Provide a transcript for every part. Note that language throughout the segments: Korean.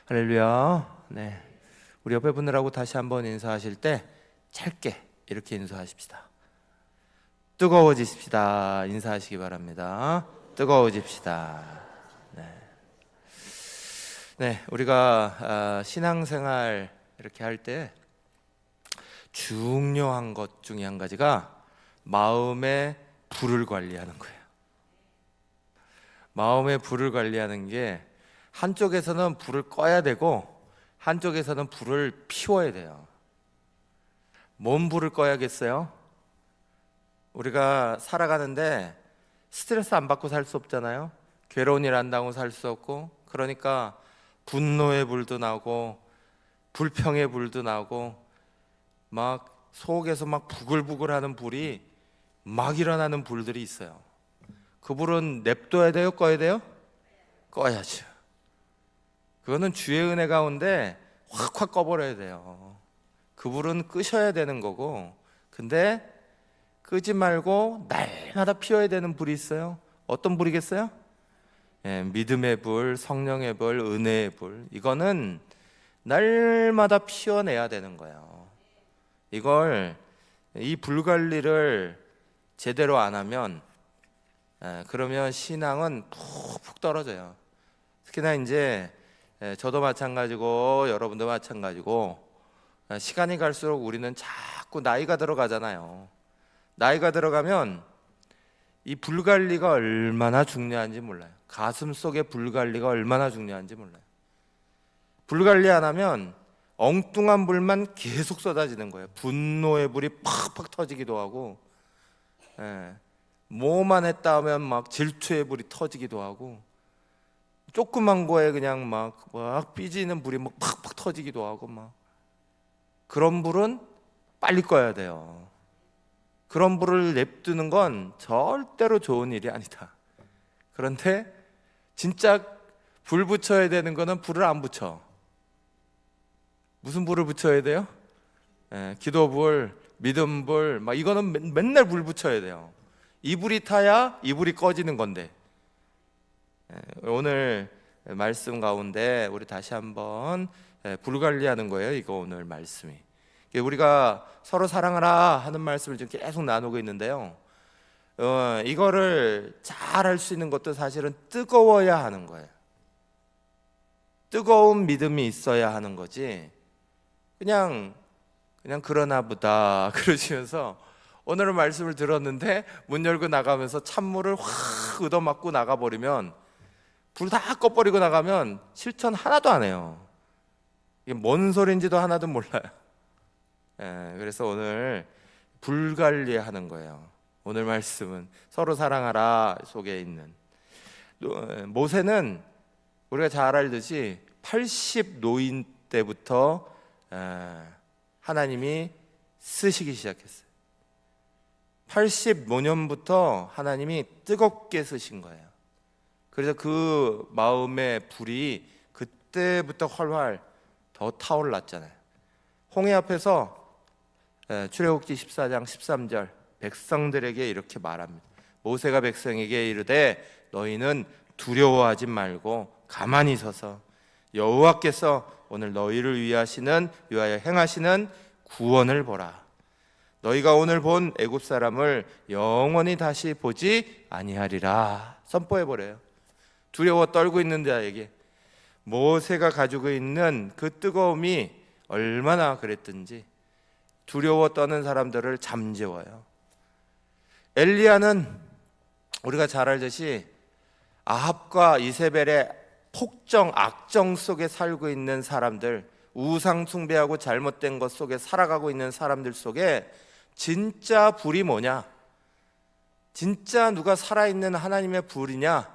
할렐루야. 네, 우리 옆에 분들하고 다시 한번 인사하실 때 짧게 이렇게 인사하십시다. 뜨거워지십시다. 인사하시기 바랍니다. 뜨거워집시다. 네, 우리가 신앙생활 이렇게 할 때 중요한 것 중에 한 가지가 마음의 불을 관리하는 거예요. 마음의 불을 관리하는 게 한쪽에서는 불을 꺼야 되고 한쪽에서는 불을 피워야 돼요. 뭔 불을 꺼야겠어요? 우리가 살아가는데 스트레스 안 받고 살 수 없잖아요. 괴로운 일 안 당하고 살 수 없고, 그러니까 분노의 불도 나고 불평의 불도 나고 막 속에서 막 부글부글하는 불이 막 일어나는 불들이 있어요. 그 불은 냅둬야 돼요? 꺼야 돼요? 꺼야죠. 그거는 주의 은혜 가운데 확확 꺼버려야 돼요. 그 불은 끄셔야 되는 거고, 근데 끄지 말고 날마다 피워야 되는 불이 있어요. 어떤 불이겠어요? 믿음의 불, 성령의 불, 은혜의 불. 이거는 날마다 피워내야 되는 거예요. 이 불 관리를 제대로 안 하면 그러면 신앙은 푹푹 떨어져요. 특히나 이제 저도 마찬가지고 여러분도 마찬가지고 시간이 갈수록 우리는 자꾸 나이가 들어가잖아요. 나이가 들어가면 이 불관리가 얼마나 중요한지 몰라요. 가슴 속의 불관리가 얼마나 중요한지 몰라요. 불관리 안 하면 엉뚱한 불만 계속 쏟아지는 거예요. 분노의 불이 팍팍 터지기도 하고, 뭐만 했다 하면 막 질투의 불이 터지기도 하고, 조그만 거에 그냥 막 삐지는 불이 막 팍팍 터지기도 하고, 막 그런 불은 빨리 꺼야 돼요. 그런 불을 냅두는 건 절대로 좋은 일이 아니다. 그런데 진짜 불 붙여야 되는 거는 불을 안 붙여. 무슨 불을 붙여야 돼요? 기도불, 믿음불, 막 이거는 맨날 불 붙여야 돼요. 이 불이 타야 이 불이 꺼지는 건데. 오늘 말씀 가운데 우리 다시 한번 불 관리하는 거예요. 이거 오늘 말씀이. 우리가 서로 사랑하라 하는 말씀을 지금 계속 나누고 있는데요. 이거를 잘 할 수 있는 것도 사실은 뜨거워야 하는 거예요. 뜨거운 믿음이 있어야 하는 거지. 그냥 그러나 보다 그러시면서 오늘 말씀을 들었는데 문 열고 나가면서 찬물을 확 얻어맞고 나가버리면, 불 다 꺼버리고 나가면 실천 하나도 안 해요. 이게 뭔 소리인지도 하나도 몰라요. 그래서 오늘 불 관리하는 거예요. 오늘 말씀은 서로 사랑하라 속에 있는, 모세는 우리가 잘 알듯이 80 노인 때부터 하나님이 쓰시기 시작했어요. 85년부터 하나님이 뜨겁게 쓰신 거예요. 그래서 그 마음의 불이 그때부터 활활 더 타올랐잖아요. 홍해 앞에서 출애굽기 14장 13절 백성들에게 이렇게 말합니다. 모세가 백성에게 이르되 너희는 두려워하지 말고 가만히 서서 여호와께서 오늘 너희를 위하여 행하시는 구원을 보라. 너희가 오늘 본 애굽 사람을 영원히 다시 보지 아니하리라. 선포해 버려요. 두려워 떨고 있는 자에게 모세가 가지고 있는 그 뜨거움이 얼마나 그랬든지 두려워 떠는 사람들을 잠재워요. 엘리야는 우리가 잘 알듯이 아합과 이세벨의 폭정, 악정 속에 살고 있는 사람들, 우상 숭배하고 잘못된 것 속에 살아가고 있는 사람들 속에 진짜 불이 뭐냐? 진짜 누가 살아있는 하나님의 불이냐?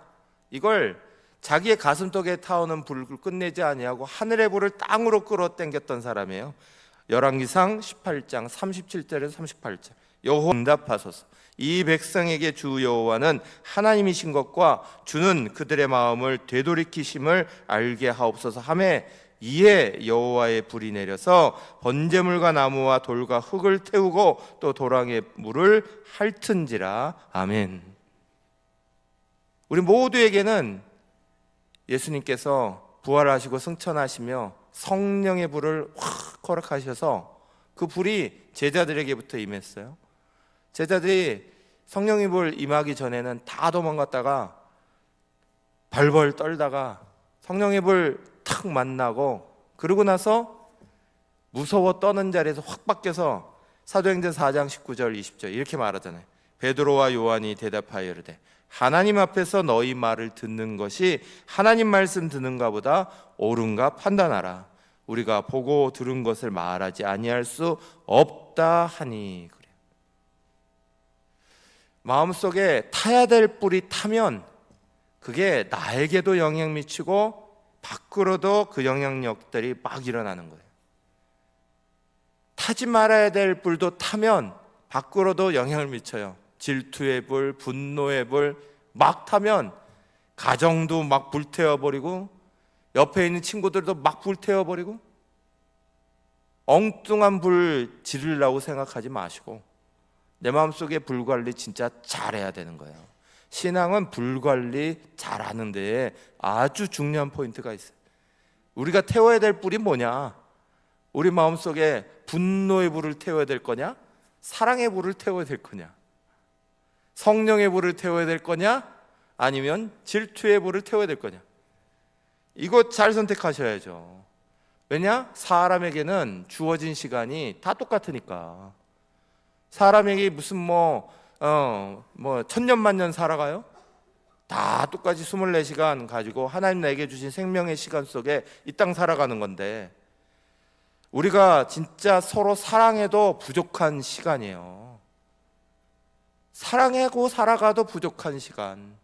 이걸 자기의 가슴속에 타오는 불을 끝내지 아니하고 하늘의 불을 땅으로 끌어당겼던 사람이에요. 열왕기상 18장 37절에서 38절. 여호와 응답하소서. 이 백성에게 주 여호와는 하나님이신 것과 주는 그들의 마음을 되돌이키심을 알게 하옵소서 하매 이에 여호와의 불이 내려서 번제물과 나무와 돌과 흙을 태우고 또 도랑의 물을 핥은지라. 아멘. 우리 모두에게는 예수님께서 부활하시고 승천하시며 성령의 불을 확 허락하셔서 그 불이 제자들에게부터 임했어요. 제자들이 성령의 불 임하기 전에는 다 도망갔다가 벌벌 떨다가 성령의 불 탁 만나고, 그러고 나서 무서워 떠는 자리에서 확 바뀌어서 사도행전 4장 19절 20절 이렇게 말하잖아요. 베드로와 요한이 대답하여 이르되 하나님 앞에서 너희 말을 듣는 것이 하나님 말씀 듣는가 보다 옳은가 판단하라. 우리가 보고 들은 것을 말하지 아니할 수 없다 하니. 그래요. 마음속에 타야 될 뿔이 타면 그게 나에게도 영향 미치고 밖으로도 그 영향력들이 막 일어나는 거예요. 타지 말아야 될 뿔도 타면 밖으로도 영향을 미쳐요. 질투의 불, 분노의 불 막 타면 가정도 막 불태워버리고 옆에 있는 친구들도 막 불태워버리고, 엉뚱한 불 지르려고 생각하지 마시고 내 마음속에 불 관리 진짜 잘해야 되는 거예요. 신앙은 불 관리 잘하는 데에 아주 중요한 포인트가 있어요. 우리가 태워야 될 불이 뭐냐? 우리 마음속에 분노의 불을 태워야 될 거냐? 사랑의 불을 태워야 될 거냐? 성령의 불을 태워야 될 거냐? 아니면 질투의 불을 태워야 될 거냐? 이거 잘 선택하셔야죠. 왜냐? 사람에게는 주어진 시간이 다 똑같으니까. 사람에게 무슨 천년만년 살아가요? 다 똑같이 24시간 가지고 하나님 나에게 주신 생명의 시간 속에 이 땅 살아가는 건데, 우리가 진짜 서로 사랑해도 부족한 시간이에요. 사랑하고 살아가도 부족한 시간.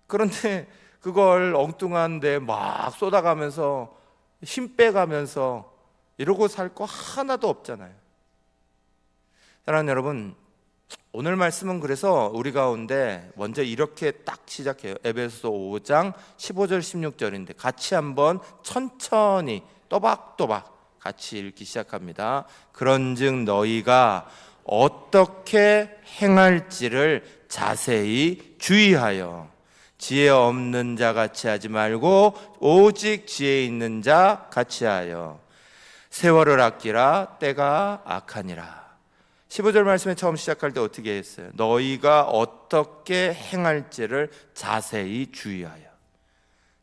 그런데 그걸 엉뚱한 데 막 쏟아가면서 힘 빼가면서 이러고 살 거 하나도 없잖아요. 사랑하는 여러분, 오늘 말씀은 그래서 우리 가운데 먼저 이렇게 딱 시작해요. 에베소서 5장 15절 16절인데 같이 한번 천천히 또박또박 같이 읽기 시작합니다. 그런즉 너희가 어떻게 행할지를 자세히 주의하여 지혜 없는 자 같이 하지 말고 오직 지혜 있는 자 같이 하여 세월을 아끼라 때가 악하니라. 15절 말씀에 처음 시작할 때 어떻게 했어요? 너희가 어떻게 행할지를 자세히 주의하여.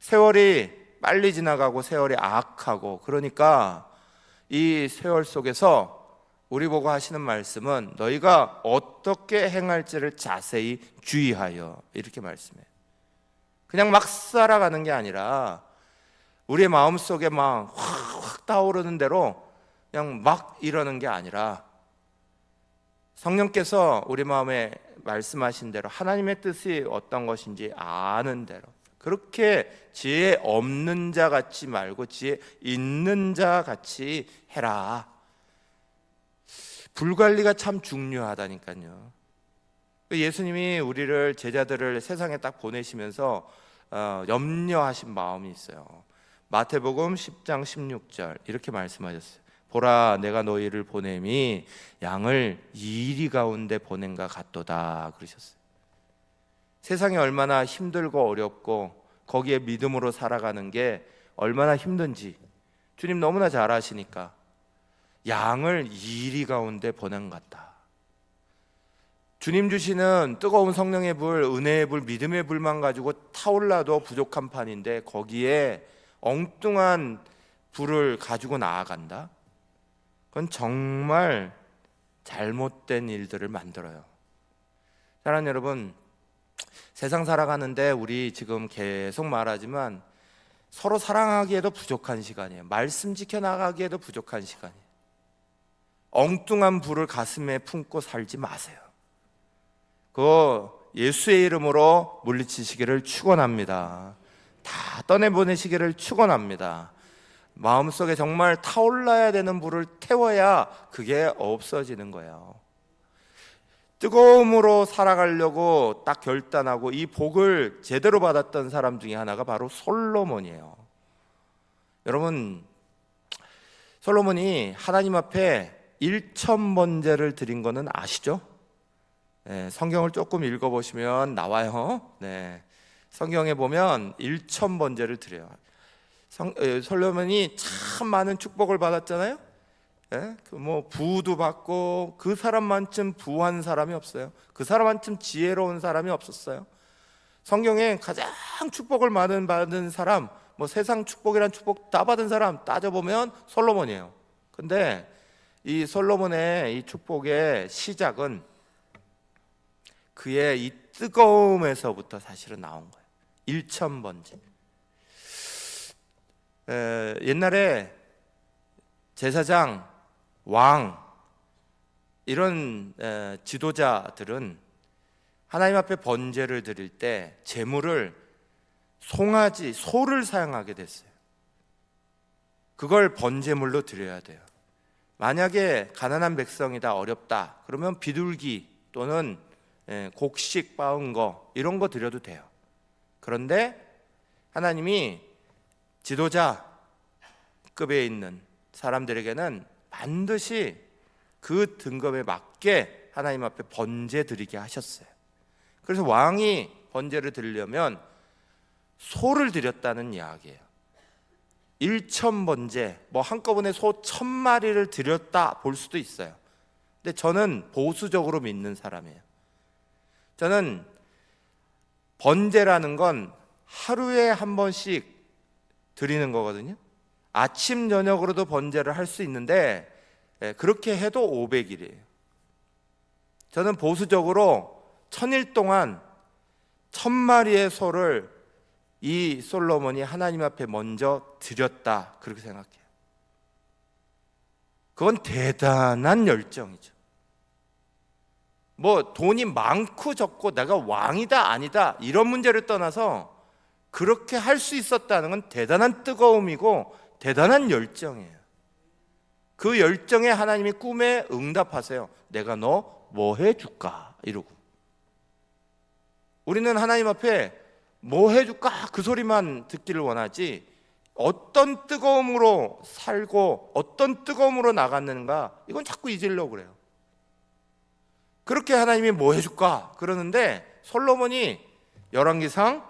세월이 빨리 지나가고 세월이 악하고, 그러니까 이 세월 속에서 우리 보고 하시는 말씀은 너희가 어떻게 행할지를 자세히 주의하여, 이렇게 말씀해요. 그냥 막 살아가는 게 아니라 우리의 마음속에 막 확 타오르는 대로 그냥 막 이러는 게 아니라 성령께서 우리 마음에 말씀하신 대로 하나님의 뜻이 어떤 것인지 아는 대로 그렇게 지혜 없는 자 같이 말고 지혜 있는 자 같이 해라. 불관리가 참 중요하다니까요. 예수님이 우리를, 제자들을 세상에 딱 보내시면서 염려하신 마음이 있어요. 마태복음 10장 16절 이렇게 말씀하셨어요. 보라, 내가 너희를 보냄이 양을 이리 가운데 보낸가 같도다 그러셨어요. 세상이 얼마나 힘들고 어렵고 거기에 믿음으로 살아가는 게 얼마나 힘든지 주님 너무나 잘 아시니까 양을 이리 가운데 보낸 것 같다. 주님 주시는 뜨거운 성령의 불, 은혜의 불, 믿음의 불만 가지고 타올라도 부족한 판인데 거기에 엉뚱한 불을 가지고 나아간다? 그건 정말 잘못된 일들을 만들어요. 사랑하는 여러분, 세상 살아가는데 우리 지금 계속 말하지만 서로 사랑하기에도 부족한 시간이에요. 말씀 지켜나가기에도 부족한 시간이에요. 엉뚱한 불을 가슴에 품고 살지 마세요. 그거 예수의 이름으로 물리치시기를 축원합니다. 다 떠내보내시기를 축원합니다. 마음속에 정말 타올라야 되는 불을 태워야 그게 없어지는 거예요. 뜨거움으로 살아가려고 딱 결단하고 이 복을 제대로 받았던 사람 중에 하나가 바로 솔로몬이에요. 여러분, 솔로몬이 하나님 앞에 1,000번제를 드린 거는 아시죠? 네, 성경을 조금 읽어보시면 나와요. 네, 성경에 보면 1,000번제를 드려요. 솔로몬이 참 많은 축복을 받았잖아요. 예? 뭐 부도 받고 그 사람만큼 부한 사람이 없어요. 그 사람만큼 지혜로운 사람이 없었어요. 성경에 가장 축복을 받은 사람, 뭐 세상 축복이란 축복 다 받은 사람 따져보면 솔로몬이에요. 근데 이 솔로몬의 이 축복의 시작은 그의 이 뜨거움에서부터 사실은 나온 거예요. 일천번제. 옛날에 제사장, 왕 이런 지도자들은 하나님 앞에 번제를 드릴 때 제물을 송아지, 소를 사용하게 됐어요. 그걸 번제물로 드려야 돼요. 만약에 가난한 백성이다, 어렵다 그러면 비둘기 또는 곡식 빻은 거 이런 거 드려도 돼요. 그런데 하나님이 지도자급에 있는 사람들에게는 반드시 그 등급에 맞게 하나님 앞에 번제 드리게 하셨어요. 그래서 왕이 번제를 드리려면 소를 드렸다는 이야기예요. 일천번제, 뭐 한꺼번에 소 1000마리를 드렸다 볼 수도 있어요. 근데 저는 보수적으로 믿는 사람이에요. 저는 번제라는 건 하루에 한 번씩 드리는 거거든요. 아침 저녁으로도 번제를 할 수 있는데 그렇게 해도 500일이에요. 저는 보수적으로 1000일 동안 1000마리의 소를 이 솔로몬이 하나님 앞에 먼저 드렸다 그렇게 생각해요. 그건 대단한 열정이죠. 뭐 돈이 많고 적고 내가 왕이다 아니다 이런 문제를 떠나서 그렇게 할 수 있었다는 건 대단한 뜨거움이고 대단한 열정이에요. 그 열정에 하나님이 꿈에 응답하세요. 내가 너 뭐 해줄까 이러고. 우리는 하나님 앞에 뭐 해줄까 그 소리만 듣기를 원하지 어떤 뜨거움으로 살고 어떤 뜨거움으로 나갔는가 이건 자꾸 잊으려고 그래요. 그렇게 하나님이 뭐 해줄까 그러는데 솔로몬이 열왕기상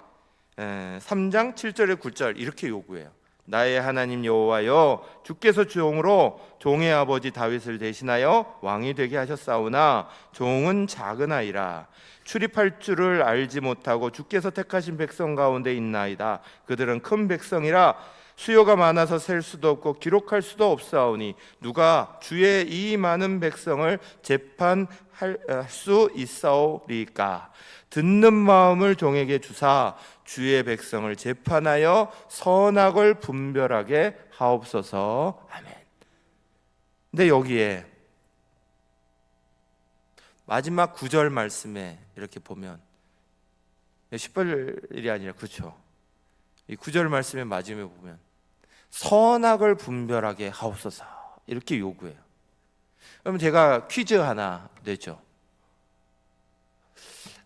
3장 7절에 9절 이렇게 요구해요. 나의 하나님 여호와여, 주께서 종으로 종의 아버지 다윗을 대신하여 왕이 되게 하셨사오나 종은 작은 아이라 출입할 줄을 알지 못하고 주께서 택하신 백성 가운데 있나이다. 그들은 큰 백성이라 수요가 많아서 셀 수도 없고 기록할 수도 없사오니 누가 주의 이 많은 백성을 재판할 수 있사오리까. 듣는 마음을 종에게 주사 주의 백성을 재판하여 선악을 분별하게 하옵소서. 아멘. 근데 여기에 마지막 9절 말씀에 이렇게 보면 10절이 아니라 그렇죠. 이 9절 말씀의 마지막에 보면 선악을 분별하게 하옵소서 이렇게 요구해요. 그럼 제가 퀴즈 하나 내죠.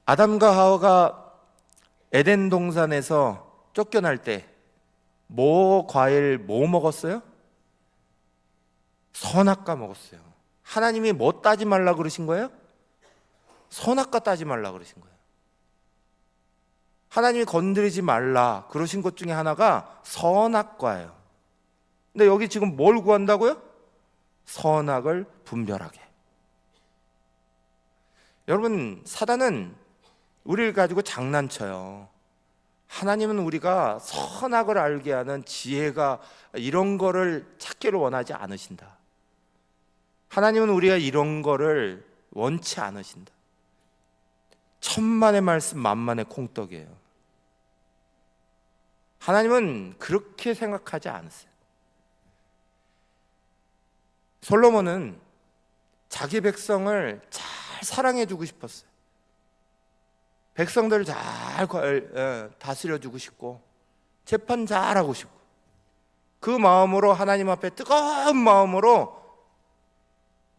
아담과 하와가 에덴 동산에서 쫓겨날 때 뭐 과일 뭐 먹었어요? 선악과 먹었어요. 하나님이 뭐 따지 말라 그러신 거예요? 선악과 따지 말라 그러신 거예요. 하나님이 건드리지 말라 그러신 것 중에 하나가 선악과예요. 근데 여기 지금 뭘 구한다고요? 선악을 분별하게. 여러분, 사단은 우리를 가지고 장난쳐요. 하나님은 우리가 선악을 알게 하는 지혜가 이런 거를 찾기를 원하지 않으신다. 하나님은 우리가 이런 거를 원치 않으신다. 천만의 말씀 만만의 콩떡이에요. 하나님은 그렇게 생각하지 않으세요. 솔로몬은 자기 백성을 잘 사랑해주고 싶었어요. 백성들을 잘 다스려주고 싶고 재판 잘하고 싶고 그 마음으로 하나님 앞에 뜨거운 마음으로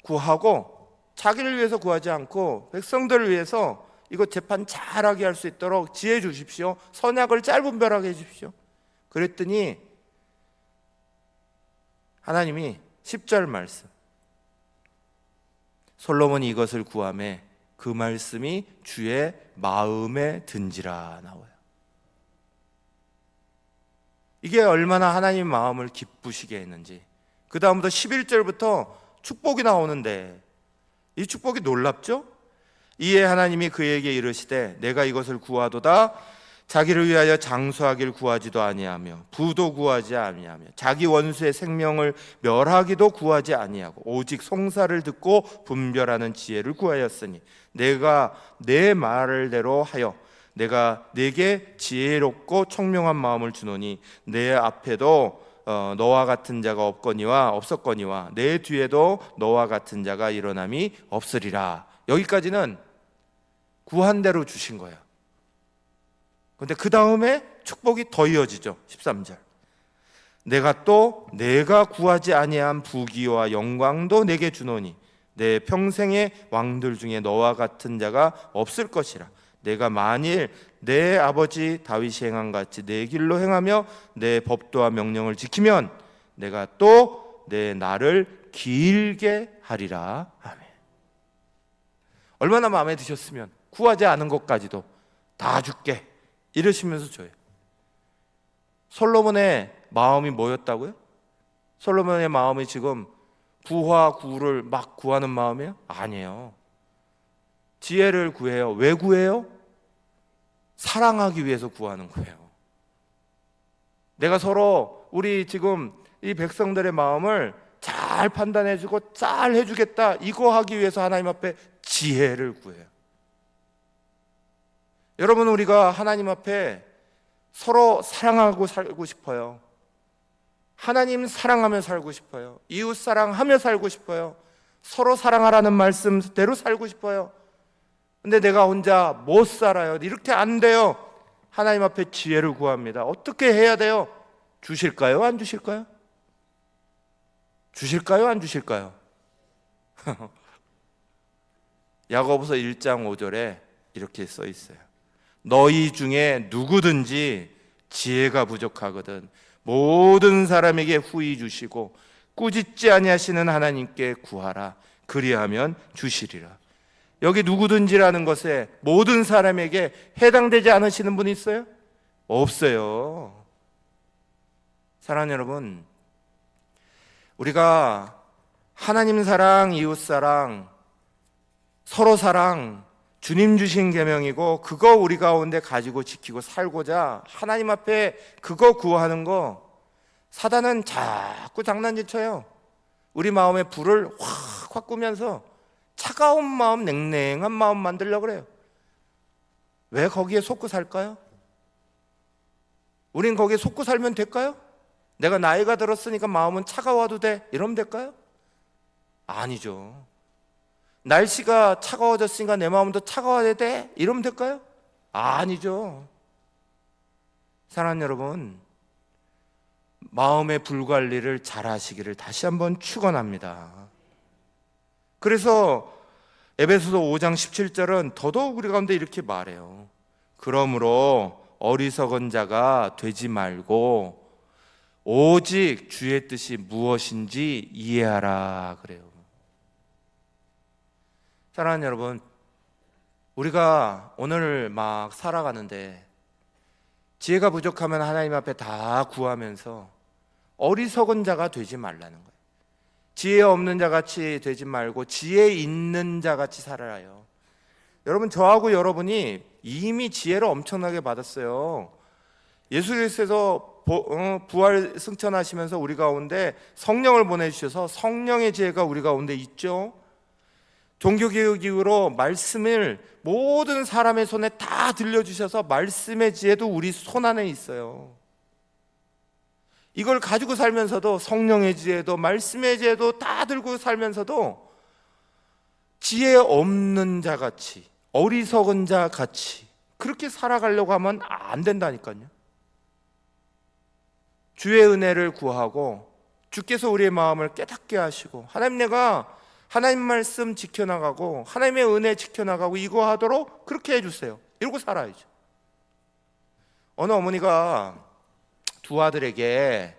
구하고 자기를 위해서 구하지 않고 백성들을 위해서 이거 재판 잘하게 할 수 있도록 지혜 주십시오. 선악을 잘 분별하게 해주십시오. 그랬더니 하나님이 10절 말씀 솔로몬이 이것을 구하매 그 말씀이 주의 마음에 든지라 나와요. 이게 얼마나 하나님 마음을 기쁘시게 했는지. 그 다음부터 11절부터 축복이 나오는데 이 축복이 놀랍죠? 이에 하나님이 그에게 이르시되 내가 이것을 구하도다 자기를 위하여 장수하길 구하지도 아니하며 부도 구하지 아니하며 자기 원수의 생명을 멸하기도 구하지 아니하고 오직 송사를 듣고 분별하는 지혜를 구하였으니 내가 내 말대로 하여 내가 네게 지혜롭고 총명한 마음을 주노니 내 앞에도 너와 같은 자가 없었거니와 내 뒤에도 너와 같은 자가 일어남이 없으리라. 여기까지는 구한 대로 주신 거예요. 근데 그 다음에 축복이 더 이어지죠. 13절. 내가 구하지 아니한 부귀와 영광도 내게 주노니 내 평생의 왕들 중에 너와 같은 자가 없을 것이라. 내가 만일 내 아버지 다윗이 행한 같이 내 길로 행하며 내 법도와 명령을 지키면 내가 또 내 날을 길게 하리라. 아멘. 얼마나 마음에 드셨으면 구하지 않은 것까지도 다 줄게 이러시면서 줘요. 솔로몬의 마음이 뭐였다고요? 솔로몬의 마음이 지금 부와 구를 막 구하는 마음이에요? 아니에요. 지혜를 구해요. 왜 구해요? 사랑하기 위해서 구하는 거예요. 내가 서로 우리 지금 이 백성들의 마음을 잘 판단해주고 잘 해주겠다 이거 하기 위해서 하나님 앞에 지혜를 구해요. 여러분, 우리가 하나님 앞에 서로 사랑하고 살고 싶어요. 하나님 사랑하며 살고 싶어요. 이웃 사랑하며 살고 싶어요. 서로 사랑하라는 말씀대로 살고 싶어요. 근데 내가 혼자 못 살아요. 이렇게 안 돼요. 하나님 앞에 지혜를 구합니다. 어떻게 해야 돼요? 주실까요? 안 주실까요? 주실까요? 안 주실까요? 야고보서 1장 5절에 이렇게 써 있어요. 너희 중에 누구든지 지혜가 부족하거든 모든 사람에게 후히 주시고 꾸짖지 아니하시는 하나님께 구하라. 그리하면 주시리라. 여기 누구든지라는 것에 모든 사람에게 해당되지 않으시는 분이 있어요? 없어요. 사랑하는 여러분, 우리가 하나님 사랑, 이웃 사랑, 서로 사랑, 주님 주신 계명이고 그거 우리 가운데 가지고 지키고 살고자 하나님 앞에 그거 구하는 거 사단은 자꾸 장난질 쳐요. 우리 마음에 불을 확 끄면서 차가운 마음, 냉랭한 마음 만들려고 그래요. 왜 거기에 속고 살까요? 우린 거기에 속고 살면 될까요? 내가 나이가 들었으니까 마음은 차가워도 돼 이러면 될까요? 아니죠. 날씨가 차가워졌으니까 내 마음도 차가워야 돼 이러면 될까요? 아니죠. 사랑하는 여러분, 마음의 불관리를 잘 하시기를 다시 한번 축원합니다. 그래서 에베소서 5장 17절은 더더욱 우리 가운데 이렇게 말해요. 그러므로 어리석은 자가 되지 말고 오직 주의 뜻이 무엇인지 이해하라 그래요. 사랑하는 여러분, 우리가 오늘 막 살아가는데 지혜가 부족하면 하나님 앞에 다 구하면서 어리석은 자가 되지 말라는 거예요. 지혜 없는 자 같이 되지 말고 지혜 있는 자 같이 살아요. 여러분, 저하고 여러분이 이미 지혜를 엄청나게 받았어요. 예수 그리스도에서 부활 승천하시면서 우리 가운데 성령을 보내주셔서 성령의 지혜가 우리 가운데 있죠. 종교개혁 이후로 말씀을 모든 사람의 손에 다 들려주셔서 말씀의 지혜도 우리 손 안에 있어요. 이걸 가지고 살면서도 성령의 지혜도 말씀의 지혜도 다 들고 살면서도 지혜 없는 자 같이, 어리석은 자 같이 그렇게 살아가려고 하면 안 된다니까요. 주의 은혜를 구하고 주께서 우리의 마음을 깨닫게 하시고 하나님, 내가 하나님 말씀 지켜나가고 하나님의 은혜 지켜나가고 이거 하도록 그렇게 해주세요. 이러고 살아야죠. 어느 어머니가 두 아들에게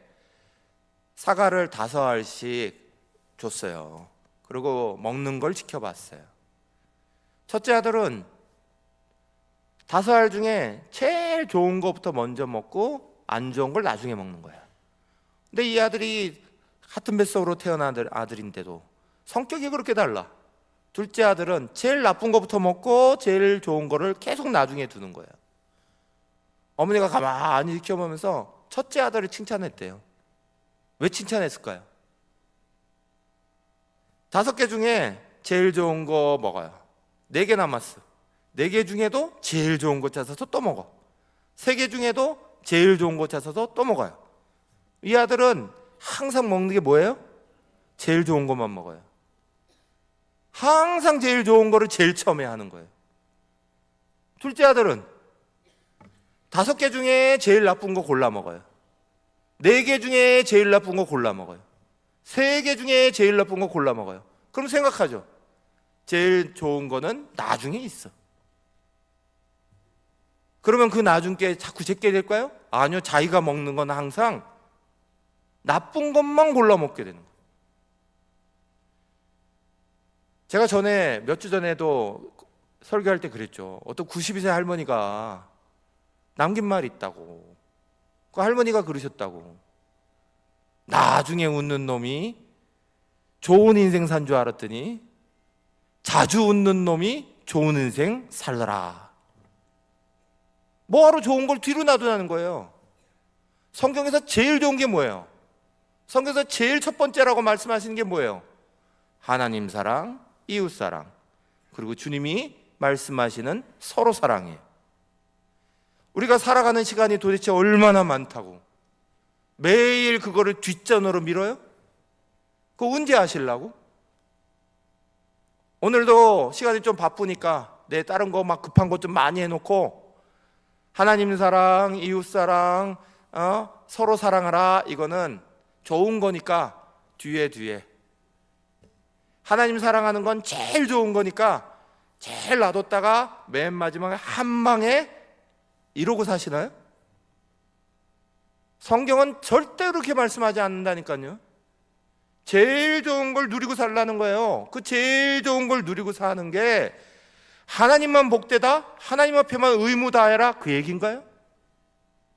사과를 5알씩 줬어요. 그리고 먹는 걸 지켜봤어요. 첫째 아들은 5알 중에 제일 좋은 것부터 먼저 먹고 안 좋은 걸 나중에 먹는 거야. 근데 이 아들이 같은 뱃속으로 태어난 아들인데도 성격이 그렇게 달라. 둘째 아들은 제일 나쁜 거부터 먹고 제일 좋은 거를 계속 나중에 두는 거야. 어머니가 가만히 지켜보면서 첫째 아들을 칭찬했대요. 왜 칭찬했을까요? 5개 중에 제일 좋은 거 먹어요. 4개 남았어. 4개 중에도 제일 좋은 거 찾아서 또 먹어. 3개 중에도 제일 좋은 거 찾아서 또 먹어요. 이 아들은 항상 먹는 게 뭐예요? 제일 좋은 것만 먹어요. 항상 제일 좋은 거를 제일 처음에 하는 거예요. 둘째 아들은 5개 중에 제일 나쁜 거 골라 먹어요. 4개 중에 제일 나쁜 거 골라 먹어요. 3개 중에 제일 나쁜 거 골라 먹어요. 그럼 생각하죠. 제일 좋은 거는 나중에 있어. 그러면 그 나중 게 자꾸 제게 될까요? 아니요. 자기가 먹는 건 항상 나쁜 것만 골라 먹게 되는 거예요. 제가 전에 몇 주 전에도 설교할 때 그랬죠. 어떤 92세 할머니가 남긴 말이 있다고. 그 할머니가 그러셨다고. 나중에 웃는 놈이 좋은 인생 산 줄 알았더니 자주 웃는 놈이 좋은 인생 살더라. 뭐하러 좋은 걸 뒤로 놔두라는 거예요. 성경에서 제일 좋은 게 뭐예요? 성경에서 제일 첫 번째라고 말씀하시는 게 뭐예요? 하나님 사랑, 이웃 사랑, 그리고 주님이 말씀하시는 서로 사랑이에요. 우리가 살아가는 시간이 도대체 얼마나 많다고 매일 그거를 뒷전으로 밀어요? 그거 언제 하시려고? 오늘도 시간이 좀 바쁘니까 내 다른 거 막 급한 것 좀 많이 해놓고 하나님 사랑, 이웃 사랑, 서로 사랑하라, 이거는 좋은 거니까 뒤에 하나님 사랑하는 건 제일 좋은 거니까 제일 놔뒀다가 맨 마지막에 한 방에 이러고 사시나요? 성경은 절대 그렇게 말씀하지 않는다니까요. 제일 좋은 걸 누리고 살라는 거예요. 그 제일 좋은 걸 누리고 사는 게 하나님만 복되다, 하나님 앞에만 의무 다해라, 그 얘기인가요?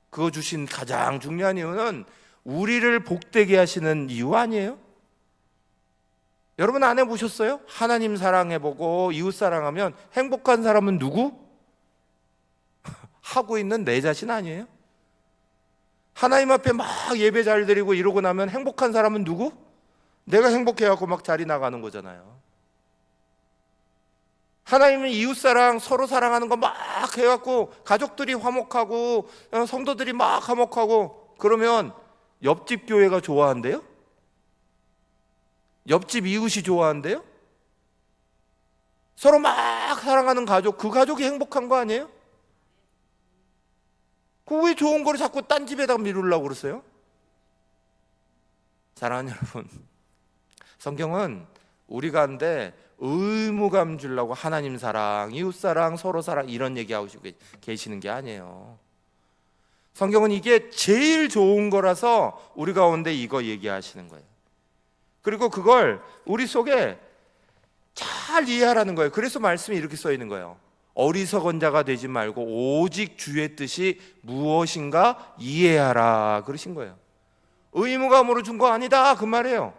그거 주신 가장 중요한 이유는 우리를 복되게 하시는 이유 아니에요? 여러분 안 해보셨어요? 하나님 사랑해보고 이웃 사랑하면 행복한 사람은 누구? 하고 있는 내 자신 아니에요? 하나님 앞에 막 예배 잘 드리고 이러고 나면 행복한 사람은 누구? 내가 행복해갖고 막 자리 나가는 거잖아요. 하나님은 이웃사랑, 서로 사랑하는 거 막 해갖고 가족들이 화목하고 성도들이 막 화목하고 그러면 옆집 교회가 좋아한대요? 옆집 이웃이 좋아한대요? 서로 막 사랑하는 가족, 그 가족이 행복한 거 아니에요? 그 왜 좋은 거를 자꾸 딴 집에다 미루려고 그러세요? 사랑하는 여러분, 성경은 우리가 한데 의무감 주려고 하나님 사랑, 이웃 사랑, 서로 사랑 이런 얘기하고 계시는 게 아니에요. 성경은 이게 제일 좋은 거라서 우리 가운데 이거 얘기하시는 거예요. 그리고 그걸 우리 속에 잘 이해하라는 거예요. 그래서 말씀이 이렇게 써 있는 거예요. 어리석은 자가 되지 말고 오직 주의 뜻이 무엇인가 이해하라 그러신 거예요. 의무감으로 준 거 아니다 그 말이에요.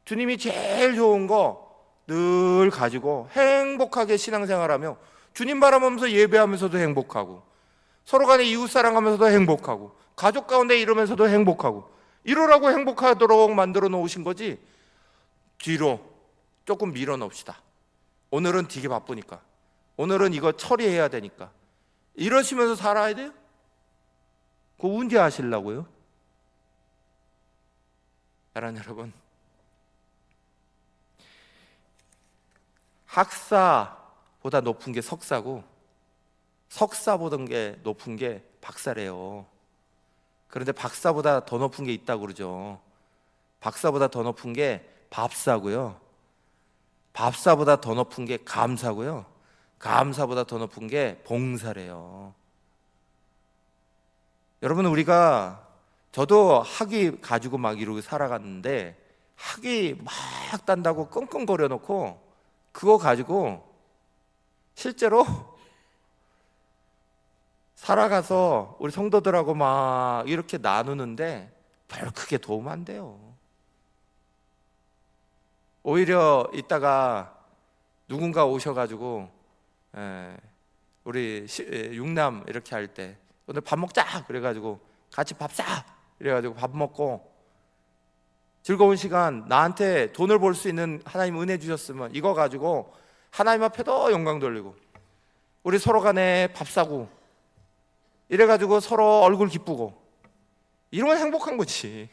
주님이 제일 좋은 거 늘 가지고 행복하게 신앙생활하며 주님 바라보면서 예배하면서도 행복하고 서로 간에 이웃 사랑하면서도 행복하고 가족 가운데 이러면서도 행복하고 이러라고 행복하도록 만들어 놓으신 거지. 뒤로 조금 밀어 놓읍시다. 오늘은 되게 바쁘니까, 오늘은 이거 처리해야 되니까 이러시면서 살아야 돼요? 그거 언제 하시려고요? 사랑하는 여러분, 학사보다 높은 게 석사고 석사보다 게 높은 게 박사래요. 그런데 박사보다 더 높은 게 있다고 그러죠. 박사보다 더 높은 게 밥사고요, 밥사보다 더 높은 게 감사고요, 감사보다 더 높은 게 봉사래요. 여러분, 우리가 저도 학위 가지고 막 이러고 살아갔는데 학위 막 딴다고 끙끙거려 놓고 그거 가지고 실제로 살아가서 우리 성도들하고 막 이렇게 나누는데 별 크게 도움 안 돼요. 오히려 이따가 누군가 오셔가지고 우리 육남 이렇게 할 때 오늘 밥 먹자 그래가지고 같이 밥 사 이래가지고 밥 먹고 즐거운 시간, 나한테 돈을 벌 수 있는 하나님 은혜 주셨으면 이거 가지고 하나님 앞에 더 영광 돌리고 우리 서로 간에 밥 사고 이래가지고 서로 얼굴 기쁘고 이러면 행복한 거지.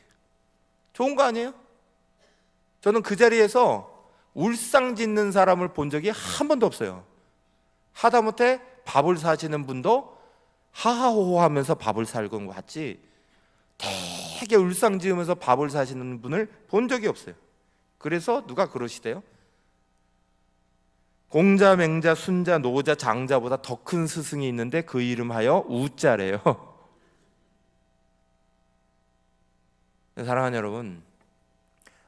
좋은 거 아니에요? 저는 그 자리에서 울상 짓는 사람을 본 적이 한 번도 없어요. 하다못해 밥을 사시는 분도 하하호호 하면서 밥을 살건 것 같지 되게 울상 지으면서 밥을 사시는 분을 본 적이 없어요. 그래서 누가 그러시대요? 공자, 맹자, 순자, 노자, 장자보다 더 큰 스승이 있는데 그 이름하여 우자래요. 사랑하는 여러분,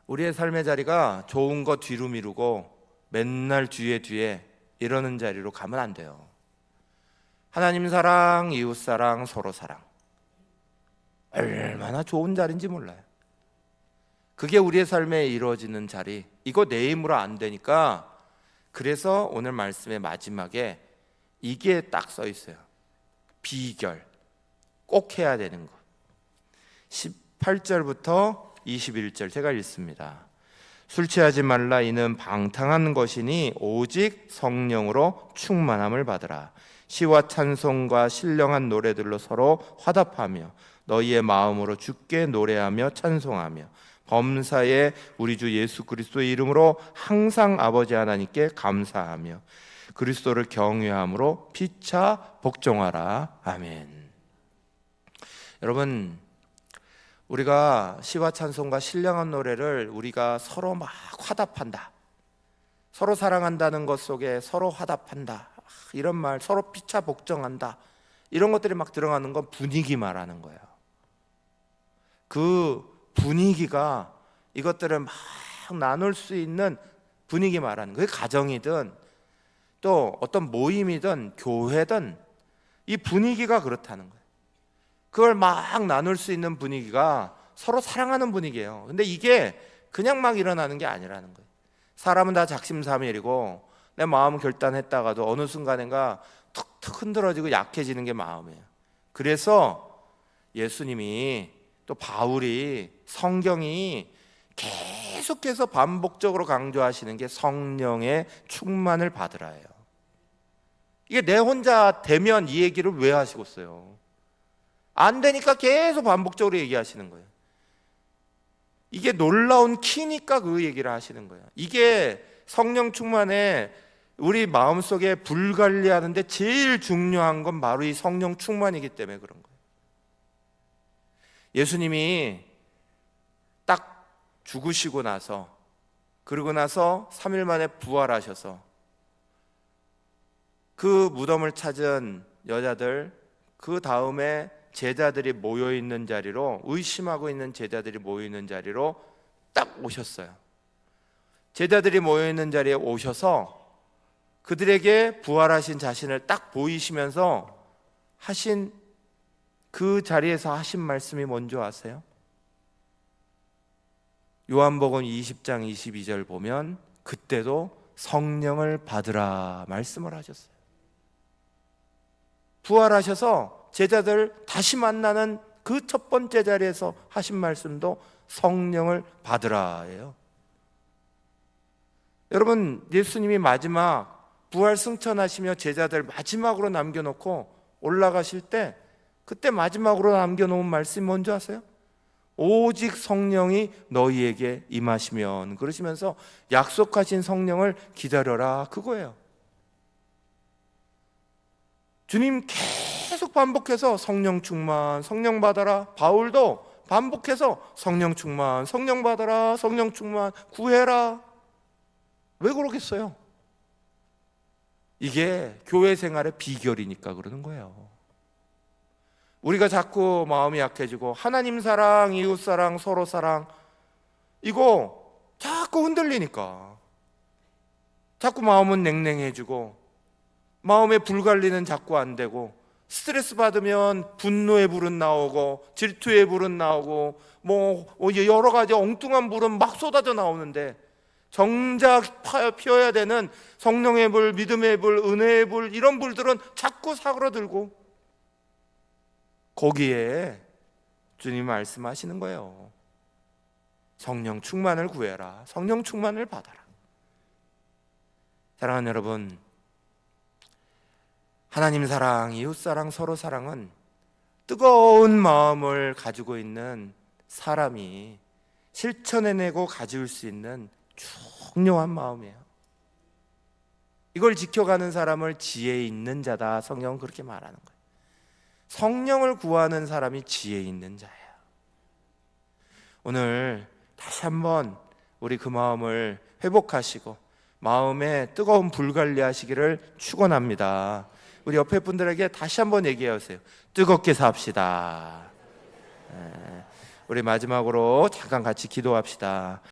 우리의 삶의 자리가 좋은 거 뒤로 미루고 맨날 뒤에 이러는 자리로 가면 안 돼요. 하나님 사랑, 이웃 사랑, 서로 사랑, 얼마나 좋은 자리인지 몰라요. 그게 우리의 삶에 이루어지는 자리. 이거 내 힘으로 안 되니까 그래서 오늘 말씀의 마지막에 이게 딱 써 있어요. 비결, 꼭 해야 되는 것. 18절부터 21절 제가 읽습니다. 술 취하지 말라. 이는 방탕한 것이니 오직 성령으로 충만함을 받으라. 시와 찬송과 신령한 노래들로 서로 화답하며 너희의 마음으로 주께 노래하며 찬송하며 범사에 우리 주 예수 그리스도의 이름으로 항상 아버지 하나님께 감사하며 그리스도를 경외함으로 피차 복종하라. 아멘. 여러분, 우리가 시와 찬송과 신령한 노래를 우리가 서로 막 화답한다, 서로 사랑한다는 것 속에 서로 화답한다, 이런 말, 서로 피차 복종한다, 이런 것들이 막 들어가는 건 분위기 말하는 거예요. 그 분위기가 이것들을 막 나눌 수 있는 분위기 말하는 거예요. 가정이든 또 어떤 모임이든 교회든 이 분위기가 그렇다는 거예요. 그걸 막 나눌 수 있는 분위기가 서로 사랑하는 분위기예요. 근데 이게 그냥 막 일어나는 게 아니라는 거예요. 사람은 다 작심삼일이고 내 마음 결단했다가도 어느 순간인가 툭툭 흔들어지고 약해지는 게 마음이에요. 그래서 예수님이 또 바울이 성경이 계속해서 반복적으로 강조하시는 게 성령의 충만을 받으라예요. 이게 내 혼자 되면 이 얘기를 왜 하시겠어요? 안 되니까 계속 반복적으로 얘기하시는 거예요. 이게 놀라운 키니까 그 얘기를 하시는 거예요. 이게 성령 충만에 우리 마음속에 불관리하는데 제일 중요한 건 바로 이 성령 충만이기 때문에 그런 거예요. 예수님이 딱 죽으시고 나서, 그러고 나서 3일 만에 부활하셔서 그 무덤을 찾은 여자들, 그 다음에 제자들이 모여있는 자리로, 의심하고 있는 제자들이 모여있는 자리로 딱 오셨어요. 제자들이 모여있는 자리에 오셔서 그들에게 부활하신 자신을 딱 보이시면서 하신 그 자리에서 하신 말씀이 뭔지 아세요? 요한복음 20장 22절 보면 그때도 성령을 받으라 말씀을 하셨어요. 부활하셔서 제자들 다시 만나는 그 첫 번째 자리에서 하신 말씀도 성령을 받으라예요. 여러분, 예수님이 마지막 부활 승천하시며 제자들 마지막으로 남겨놓고 올라가실 때 그때 마지막으로 남겨놓은 말씀이 뭔지 아세요? 오직 성령이 너희에게 임하시면, 그러시면서 약속하신 성령을 기다려라, 그거예요. 주님 계속 반복해서 성령 충만, 성령 받아라. 바울도 반복해서 성령 충만, 성령 받아라, 성령 충만, 구해라. 왜 그러겠어요? 이게 교회 생활의 비결이니까 그러는 거예요. 우리가 자꾸 마음이 약해지고 하나님 사랑, 이웃 사랑, 서로 사랑, 이거 자꾸 흔들리니까 자꾸 마음은 냉랭해지고 마음의 불관리는 자꾸 안 되고 스트레스 받으면 분노의 불은 나오고 질투의 불은 나오고 여러 가지 엉뚱한 불은 막 쏟아져 나오는데 정작 피워야 되는 성령의 불, 믿음의 불, 은혜의 불, 이런 불들은 자꾸 사그러들고, 거기에 주님 말씀하시는 거예요. 성령 충만을 구해라. 성령 충만을 받아라. 사랑하는 여러분, 하나님 사랑, 이웃 사랑, 서로 사랑은 뜨거운 마음을 가지고 있는 사람이 실천해내고 가질 수 있는 중요한 마음이에요. 이걸 지켜가는 사람을 지혜 있는 자다, 성경은 그렇게 말하는 거예요. 성령을 구하는 사람이 지혜 있는 자예요. 오늘 다시 한번 우리 그 마음을 회복하시고 마음에 뜨거운 불 관리하시기를 축원합니다. 우리 옆에 분들에게 다시 한번 얘기하세요. 뜨겁게 삽시다. 우리 마지막으로 잠깐 같이 기도합시다.